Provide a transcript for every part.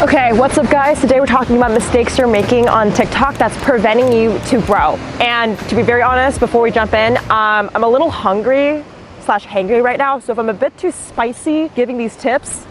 Okay, what's up guys? Today we're talking about mistakes you're making on TikTok that's preventing you to grow. And to be very honest, before we jump in, I'm a little hungry / hangry right now. So if I'm a bit too spicy giving these tips,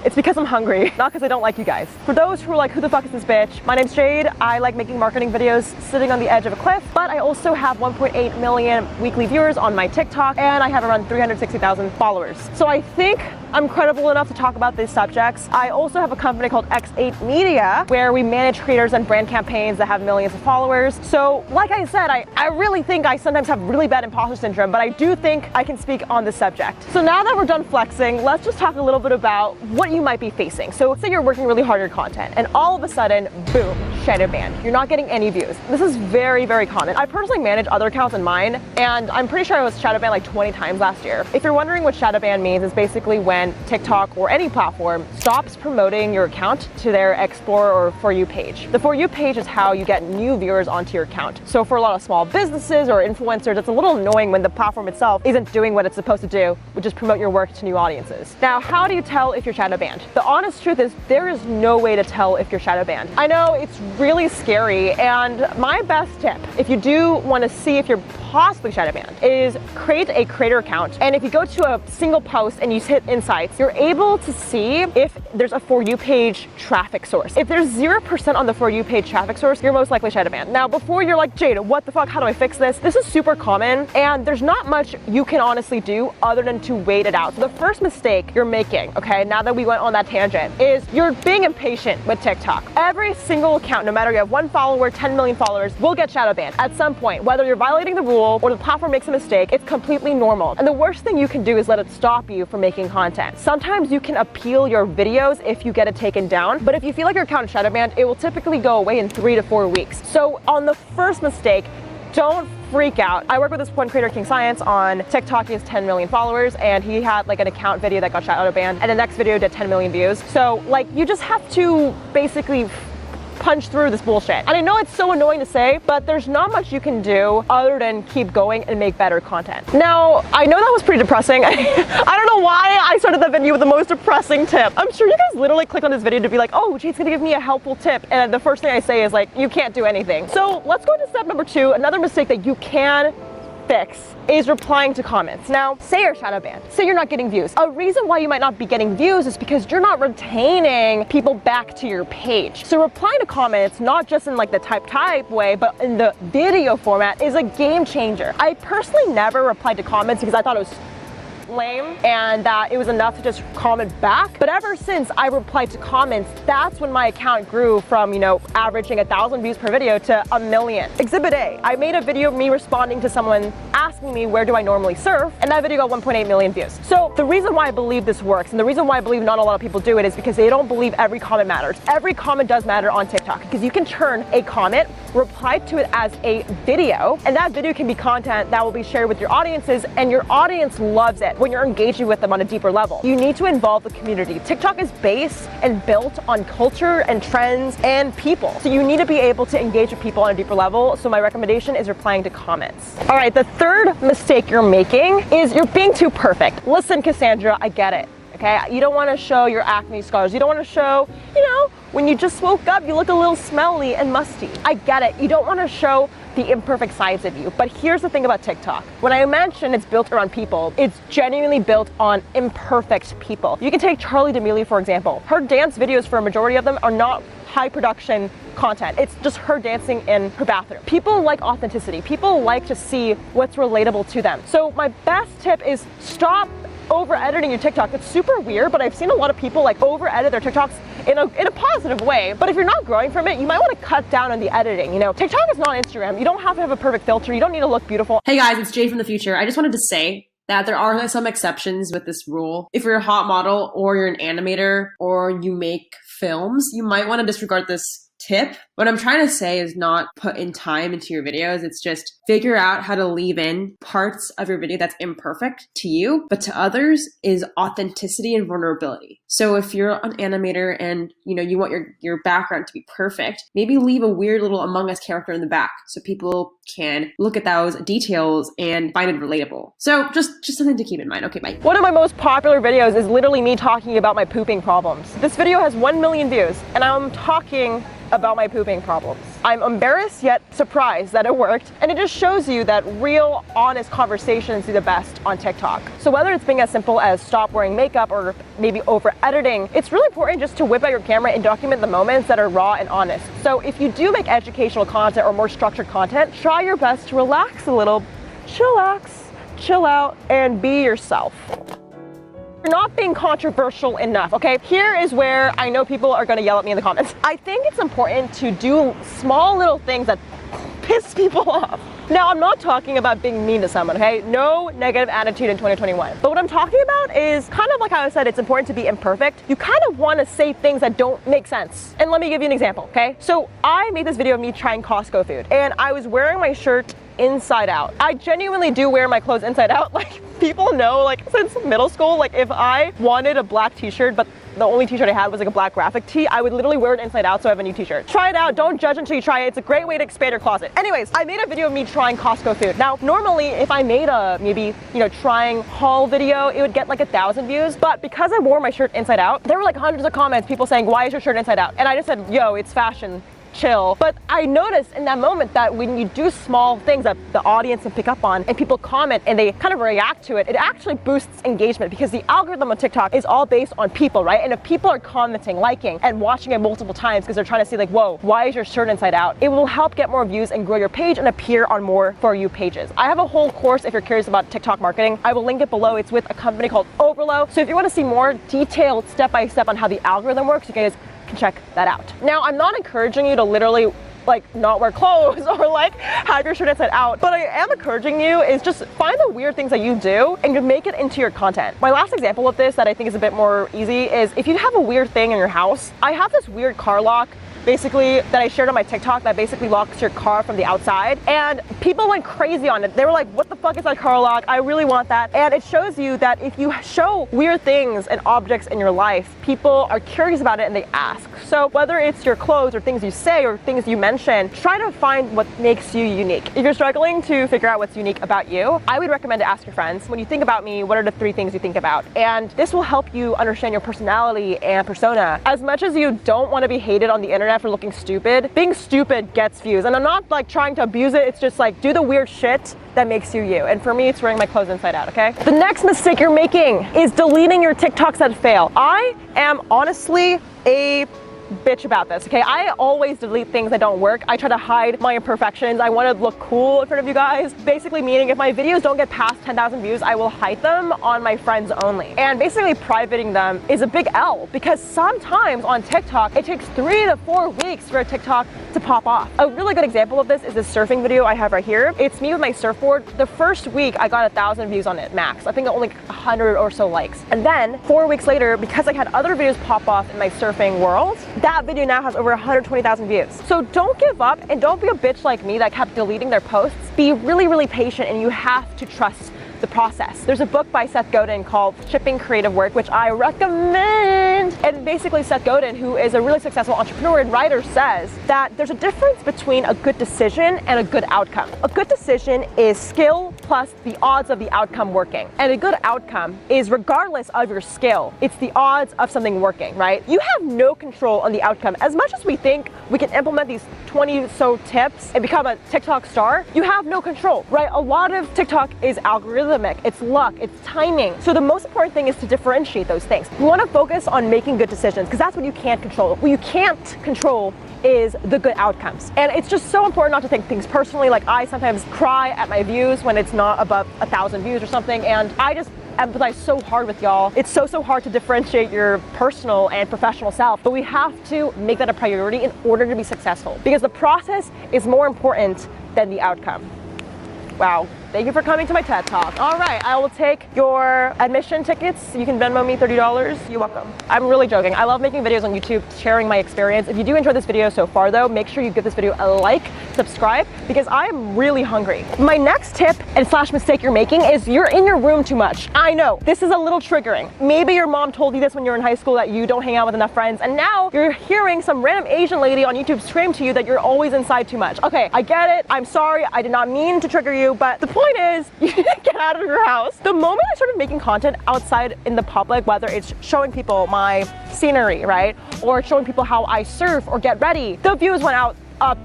it's because I'm hungry, not because I don't like you guys. For those who are like, who the fuck is this bitch? My name's Jade. I like making marketing videos sitting on the edge of a cliff, but I also have 1.8 million weekly viewers on my TikTok, and I have around 360,000 followers. So I think I'm credible enough to talk about these subjects. I also have a company called X8 Media, where we manage creators and brand campaigns that have millions of followers. So like I said, I really think I sometimes have really bad imposter syndrome, but I do think I can speak on this subject. So now that we're done flexing, let's just talk a little bit about what you might be facing. So say you're working really hard on your content and all of a sudden, boom, shadow banned. You're not getting any views. This is very, very common. I personally manage other accounts in mine, and I'm pretty sure I was shadow banned like 20 times last year. If you're wondering what shadow ban means, it's basically when TikTok or any platform stops promoting your account to their Explore or For You page. The For You page is how you get new viewers onto your account. So for a lot of small businesses or influencers, it's a little annoying when the platform itself isn't doing what it's supposed to do, which is promote your work to new audiences. Now, how do you tell if you're shadow banned? The honest truth is there is no way to tell if you're shadow banned. I know it's really scary, and my best tip, if you do want to see if you're possibly shadow banned, is create a creator account. And if you go to a single post and you hit insights, you're able to see if there's a For You page traffic source. If there's 0% on the For You page traffic source, you're most likely shadow banned. Now, before you're like, Jade, what the fuck, how do I fix this? This is super common, and there's not much you can honestly do other than to wait it out. So the first mistake you're making, okay, now that we went on that tangent, is you're being impatient with TikTok. Every single account, no matter you have 1 follower, 10 million followers, will get shadow banned at some point. Whether you're violating the rule or the platform makes a mistake, it's completely normal. And the worst thing you can do is let it stop you from making content. Sometimes you can appeal your videos if you get it taken down, but if you feel like your account is shadow banned, it will typically go away in 3 to 4 weeks. So on the first mistake, don't freak out. I work with this one creator, King Science, on TikTok. He has 10 million followers, and he had like an account video that got shadow banned, and the next video did 10 million views. So like, you just have to basically punch through this bullshit. And I know it's so annoying to say, but there's not much you can do other than keep going and make better content. Now, I know that was pretty depressing. I don't know why I started that video with the most depressing tip. I'm sure you guys literally clicked on this video to be like, oh, Jade's gonna give me a helpful tip. And the first thing I say is like, you can't do anything. So let's go to step number 2. Another mistake that you can fix is replying to comments. Now, say you're shadow banned, say you're not getting views. A reason why you might not be getting views is because you're not retaining people back to your page. So replying to comments, not just in like the type way, but in the video format, is a game changer. I personally never replied to comments because I thought it was lame and that it was enough to just comment back. But ever since I replied to comments, that's when my account grew from, you know, averaging 1,000 views per video to 1 million. Exhibit A, I made a video of me responding to someone asking me where do I normally surf, and that video got 1.8 million views. So the reason why I believe this works, and the reason why I believe not a lot of people do it, is because they don't believe every comment matters. Every comment does matter on TikTok, because you can turn a comment, reply to it as a video, and that video can be content that will be shared with your audiences, and your audience loves it when you're engaging with them on a deeper level. You need to involve the community. TikTok is based and built on culture and trends and people. So you need to be able to engage with people on a deeper level. So my recommendation is replying to comments. All right, the third mistake you're making is you're being too perfect. Listen, Cassandra, I get it. Okay, you don't want to show your acne scars. You don't want to show, you know, when you just woke up, you look a little smelly and musty. I get it. You don't want to show the imperfect sides of you. But here's the thing about TikTok. When I mention it's built around people, it's genuinely built on imperfect people. You can take Charli D'Amelio, for example. Her dance videos, for a majority of them, are not high production content. It's just her dancing in her bathroom. People like authenticity. People like to see what's relatable to them. So my best tip is stop over editing your TikTok. It's super weird, but I've seen a lot of people like over edit their TikToks in a positive way. But if you're not growing from it, you might want to cut down on the editing. You know, TikTok is not Instagram. You don't have to have a perfect filter. You don't need to look beautiful. Hey guys, it's Jade from the future. I just wanted to say that there are some exceptions with this rule. If you're a hot model or you're an animator or you make films, you might want to disregard this tip. What I'm trying to say is not put in time into your videos. It's just figure out how to leave in parts of your video that's imperfect to you, but to others is authenticity and vulnerability. So if you're an animator and you want your background to be perfect, maybe leave a weird little Among Us character in the back so people can look at those details and find it relatable. So just something to keep in mind. Okay, bye. One of my most popular videos is literally me talking about my pooping problems. This video has 1 million views and I'm talking about my pooping problems. I'm embarrassed yet surprised that it worked, and it just shows you that real, honest conversations do the best on TikTok. So whether it's being as simple as stop wearing makeup or maybe over editing, it's really important just to whip out your camera and document the moments that are raw and honest. So if you do make educational content or more structured content, try your best to relax a little, chillax, chill out, and be yourself. You're not being controversial enough, okay? Here is where I know people are gonna yell at me in the comments. I think it's important to do small little things that piss people off. Now, I'm not talking about being mean to someone, okay? No negative attitude in 2021. But what I'm talking about is kind of like how I said it's important to be imperfect. You kind of want to say things that don't make sense. And let me give you an example, okay? So I made this video of me trying Costco food, and I was wearing my shirt inside out. I genuinely do wear my clothes inside out. Like, people know, like, since middle school, like, if I wanted a black t-shirt, but the only t-shirt I had was like a black graphic tee, I would literally wear it inside out so I have a new t-shirt. Try it out, don't judge until you try it. It's a great way to expand your closet. Anyways, I made a video of me trying Costco food. Now, normally if I made a maybe, trying haul video, it would get like 1,000 views. But because I wore my shirt inside out, there were like hundreds of comments, people saying, why is your shirt inside out? And I just said, yo, it's fashion. Chill. But I noticed in that moment that when you do small things that the audience can pick up on and people comment and they kind of react to it, it actually boosts engagement because the algorithm on TikTok is all based on people, right? And if people are commenting, liking, and watching it multiple times because they're trying to see like, whoa, why is your shirt inside out? It will help get more views and grow your page and appear on more For You pages. I have a whole course if you're curious about TikTok marketing. I will link it below. It's with a company called WOOooOO. So if you want to see more detailed step-by-step on how the algorithm works, you guys can check that out. Now, I'm not encouraging you to literally like not wear clothes or like have your shirt inside out, but I am encouraging you is just find the weird things that you do and you make it into your content. My last example of this that I think is a bit more easy is if you have a weird thing in your house. I have this weird car lock basically that I shared on my TikTok that basically locks your car from the outside, and people went crazy on it. They were like, what the fuck is that car lock? I really want that. And it shows you that if you show weird things and objects in your life, people are curious about it and they ask. So whether it's your clothes or things you say or things you mention, try to find what makes you unique. If you're struggling to figure out what's unique about you, I would recommend to ask your friends, when you think about me, what are the 3 things you think about? And this will help you understand your personality and persona. As much as you don't want to be hated on the internet for looking stupid, being stupid gets views. And I'm not like trying to abuse it, it's just like do the weird shit that makes you you. And for me, it's wearing my clothes inside out, okay? The next mistake you're making is deleting your TikToks that fail. I am honestly a bitch about this, okay? I always delete things that don't work. I try to hide my imperfections. I want to look cool in front of you guys. Basically meaning if my videos don't get past 10,000 views, I will hide them on my friends only. And basically privating them is a big L because sometimes on TikTok, it takes 3 to 4 weeks for a TikTok to pop off. A really good example of this is this surfing video I have right here. It's me with my surfboard. The first week I got 1,000 views on it max. I think only 100 or so likes. And then 4 weeks later, because I had other videos pop off in my surfing world, that video now has over 120,000 views. So don't give up and don't be a bitch like me that kept deleting their posts. Be really, really patient and you have to trust the process. There's a book by Seth Godin called Shipping Creative Work, which I recommend. And basically Seth Godin, who is a really successful entrepreneur and writer, says that there's a difference between a good decision and a good outcome. A good decision is skill plus the odds of the outcome working. And a good outcome is regardless of your skill, it's the odds of something working, right? You have no control on the outcome. As much as we think we can implement these 20 so tips and become a TikTok star, you have no control, right? A lot of TikTok is algorithmic, it's luck, it's timing. So the most important thing is to differentiate those things. You want to focus on making good decisions because that's what you can't control. What you can't control is the good outcomes. And it's just so important not to take things personally. Like I sometimes cry at my views when it's not above 1,000 views or something, and I just empathize so hard with y'all. It's so hard to differentiate your personal and professional self, but we have to make that a priority in order to be successful because the process is more important than the outcome. Wow. Thank you for coming to my TED Talk. All right, I will take your admission tickets. You can Venmo me $30. You're welcome. I'm really joking. I love making videos on YouTube, sharing my experience. If you do enjoy this video so far though, make sure you give this video a like, subscribe, because I'm really hungry. My next tip and slash mistake you're making is you're in your room too much. I know, this is a little triggering. Maybe your mom told you this when you were in high school, that you don't hang out with enough friends, and now you're hearing some random Asian lady on YouTube scream to you that you're always inside too much. Okay, I get it. I'm sorry. I did not mean to trigger you, but the point is, you need to get out of your house. The moment I started making content outside in the public, whether it's showing people my scenery, right? Or showing people how I surf or get ready, the views went out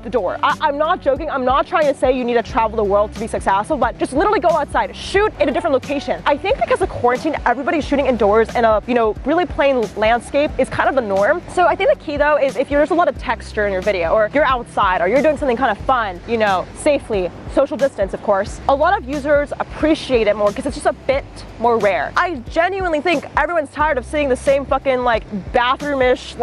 the door. I'm not joking. I'm not trying to say you need to travel the world to be successful, but just literally go outside, shoot in a different location. I think because of quarantine, everybody's shooting indoors in a, really plain landscape is kind of the norm. So I think the key though is if there's a lot of texture in your video, or you're outside, or you're doing something kind of fun, safely, social distance, of course, a lot of users appreciate it more because it's just a bit more rare. I genuinely think everyone's tired of seeing the same fucking bathroom-ish,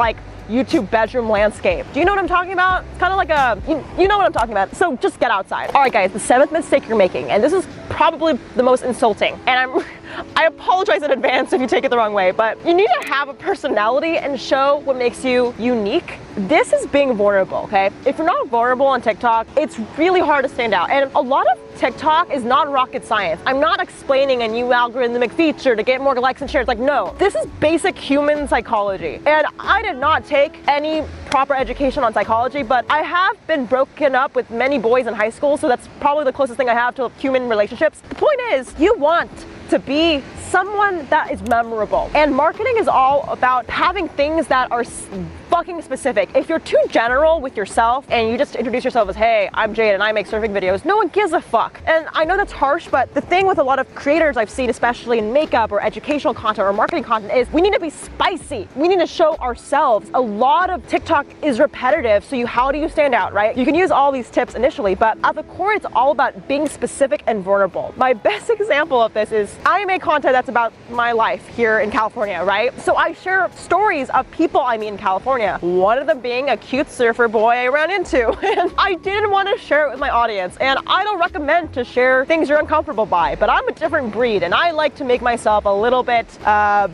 YouTube bedroom landscape. Do you know what I'm talking about? It's kind of like you know what I'm talking about. So just get outside. All right, guys, the 7th mistake you're making, and this is probably the most insulting, and I apologize in advance if you take it the wrong way, but you need to have a personality and show what makes you unique. This is being vulnerable, okay? If you're not vulnerable on TikTok, it's really hard to stand out. And a lot of TikTok is not rocket science. I'm not explaining a new algorithmic feature to get more likes and shares. No, this is basic human psychology. And I did not take any proper education on psychology, but I have been broken up with many boys in high school, so that's probably the closest thing I have to human relationships. The point is, you want to be someone that is memorable. And marketing is all about having things that are fucking specific. If you're too general with yourself and you just introduce yourself as, hey, I'm Jade and I make surfing videos, no one gives a fuck. And I know that's harsh, but the thing with a lot of creators I've seen, especially in makeup or educational content or marketing content, is we need to be spicy. We need to show ourselves. A lot of TikTok is repetitive, so how do you stand out, right? You can use all these tips initially, but at the core, it's all about being specific and vulnerable. My best example of this is I make content that's about my life here in California, right? So I share stories of people I meet in California. One of them being a cute surfer boy I ran into. And I didn't want to share it with my audience. And I don't recommend to share things you're uncomfortable by, but I'm a different breed and I like to make myself a little bit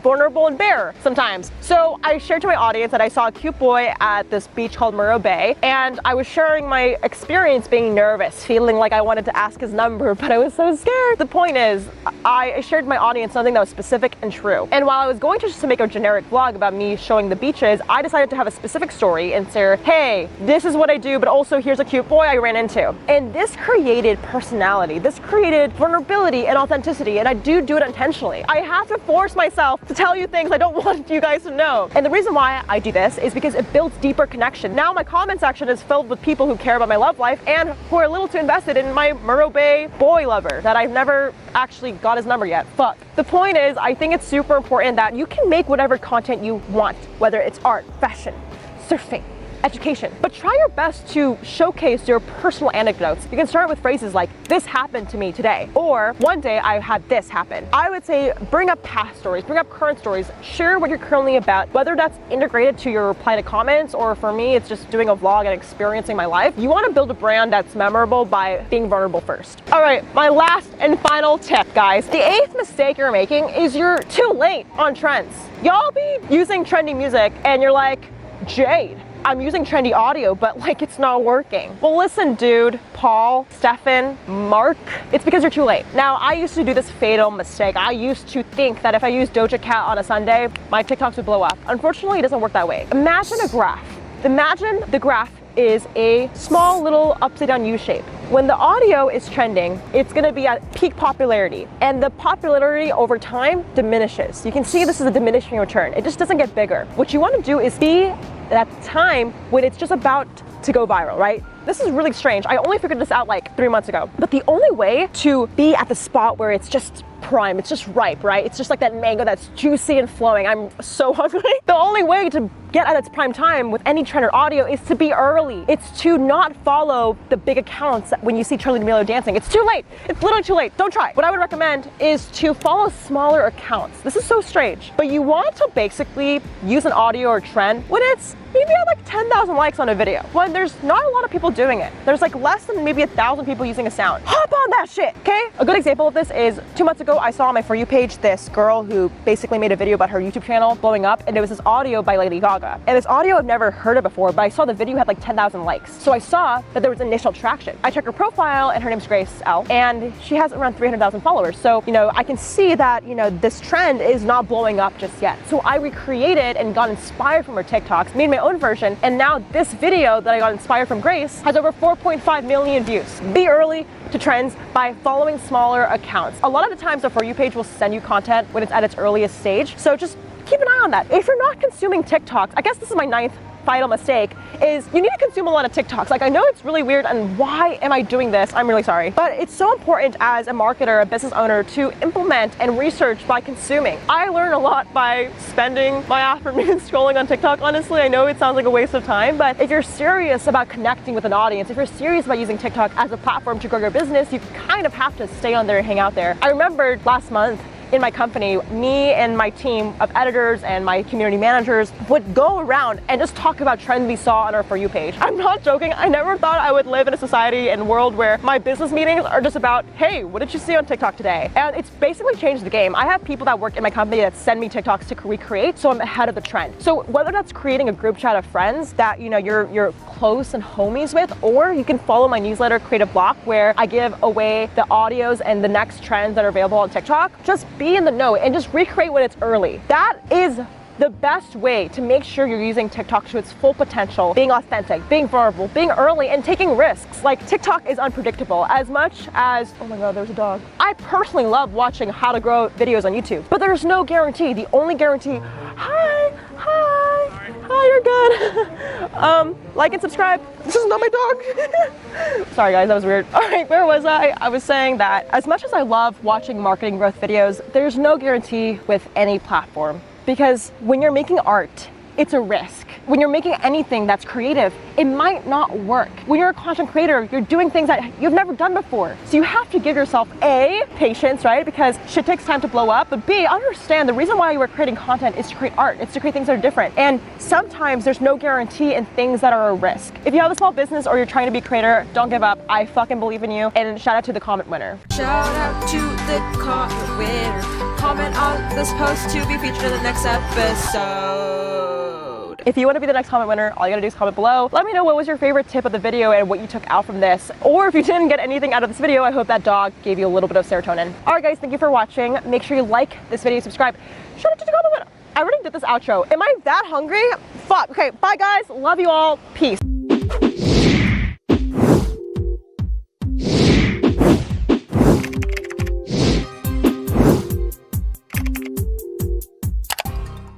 vulnerable and bare sometimes. So I shared to my audience that I saw a cute boy at this beach called Morro Bay, and I was sharing my experience being nervous, feeling like I wanted to ask his number, but I was so scared. The point is, I shared with my audience something that was specific and true. And while I was going to just make a generic vlog about me showing the beaches, I decided to have a specific story and say, hey, this is what I do, but also here's a cute boy I ran into. And this created personality. This created vulnerability and authenticity, and I do it intentionally. I have to force myself to tell you things I don't want you guys to know. And the reason why I do this is because it builds deeper connection. Now my comment section is filled with people who care about my love life and who are a little too invested in my Morro Bay boy lover that I've never actually got his number yet. Fuck. The point is, I think it's super important that you can make whatever content you want, whether it's art, fashion, surfing, education, but try your best to showcase your personal anecdotes. You can start with phrases like, this happened to me today, or one day I had this happen. I would say bring up past stories, bring up current stories, share what you're currently about, whether that's integrated to your reply to comments, or for me, it's just doing a vlog and experiencing my life. You want to build a brand that's memorable by being vulnerable first. All right, my last and final tip, guys. The 8th mistake you're making is you're too late on trends. Y'all be using trendy music and you're like, Jade, I'm using trendy audio, but it's not working. Well, listen, dude, Paul, Stefan, Mark, it's because you're too late. Now, I used to do this fatal mistake. I used to think that if I used Doja Cat on a Sunday, my TikToks would blow up. Unfortunately, it doesn't work that way. Imagine a graph. Imagine the graph is a small little upside down U shape. When the audio is trending, it's gonna be at peak popularity, and the popularity over time diminishes. You can see this is a diminishing return. It just doesn't get bigger. What you wanna do is be at the time when it's just about to go viral, right? This is really strange. I only figured this out 3 months ago. But the only way to be at the spot where it's just prime, it's just ripe, right? It's just like that mango that's juicy and flowing. I'm so hungry. The only way to get at its prime time with any trend or audio is to be early. It's to not follow the big accounts when you see Charli D'Amelio dancing. It's too late. It's literally too late. Don't try. What I would recommend is to follow smaller accounts. This is so strange, but you want to basically use an audio or trend when it's maybe at like 10,000 likes on a video, when there's not a lot of people doing it. There's like less than maybe 1,000 people using a sound. Hop on that shit, okay? A good example of this is 2 months ago, I saw on my For You page this girl who basically made a video about her YouTube channel blowing up, and it was this audio by Lady Gaga. And this audio I've never heard of before, but I saw the video had like 10,000 likes. So I saw that there was initial traction. I checked her profile and her name's Grace L, and she has around 300,000 followers. So, you know, I can see that, you know, this trend is not blowing up just yet. So I recreated and got inspired from her TikToks, made my own version, and now this video that I got inspired from Grace has over 4.5 million views. Be early to trends by following smaller accounts. A lot of the times the For You page will send you content when it's at its earliest stage, so just keep an eye on that. If you're not consuming TikToks, I guess this is my 9th final mistake, is you need to consume a lot of TikToks. Like, I know it's really weird, and why am I doing this? I'm really sorry. But it's so important as a marketer, a business owner, to implement and research by consuming. I learn a lot by spending my afternoons scrolling on TikTok. Honestly, I know it sounds like a waste of time, but if you're serious about connecting with an audience, if you're serious about using TikTok as a platform to grow your business, you kind of have to stay on there and hang out there. I remembered last month, in my company, me and my team of editors and my community managers would go around and just talk about trends we saw on our For You page. I'm not joking. I never thought I would live in a society and world where my business meetings are just about, hey, what did you see on TikTok today? And it's basically changed the game. I have people that work in my company that send me TikToks to recreate, so I'm ahead of the trend. So whether that's creating a group chat of friends that, you know, you're close and homies with, or you can follow my newsletter, Creative Block, where I give away the audios and the next trends that are available on TikTok. Just be in the know and just recreate when it's early. That is the best way to make sure you're using TikTok to its full potential, being authentic, being vulnerable, being early, and taking risks. Like, TikTok is unpredictable as much as, oh my God, there's a dog. I personally love watching how to grow videos on YouTube, but there's no guarantee. The only guarantee, hi, you're good. Like and subscribe. This is not my dog. Sorry guys, that was weird. All right, where was I? I was saying that as much as I love watching marketing growth videos, there's no guarantee with any platform. Because when you're making art, it's a risk. When you're making anything that's creative, it might not work. When you're a content creator, you're doing things that you've never done before. So you have to give yourself A, patience, right? Because shit takes time to blow up, but B, understand the reason why you are creating content is to create art. It's to create things that are different. And sometimes there's no guarantee in things that are a risk. If you have a small business or you're trying to be a creator, don't give up. I fucking believe in you. And shout out to the comment winner. Shout out to the comment winner. Comment on this post to be featured in the next episode. If you want to be the next comment winner, all you gotta do is comment below. Let me know what was your favorite tip of the video and what you took out from this. Or if you didn't get anything out of this video, I hope that dog gave you a little bit of serotonin. All right guys, thank you for watching. Make sure you like this video, subscribe. Shout out to the comment winner. I already did this outro. Am I that hungry? Fuck. Okay, bye guys. Love you all. Peace.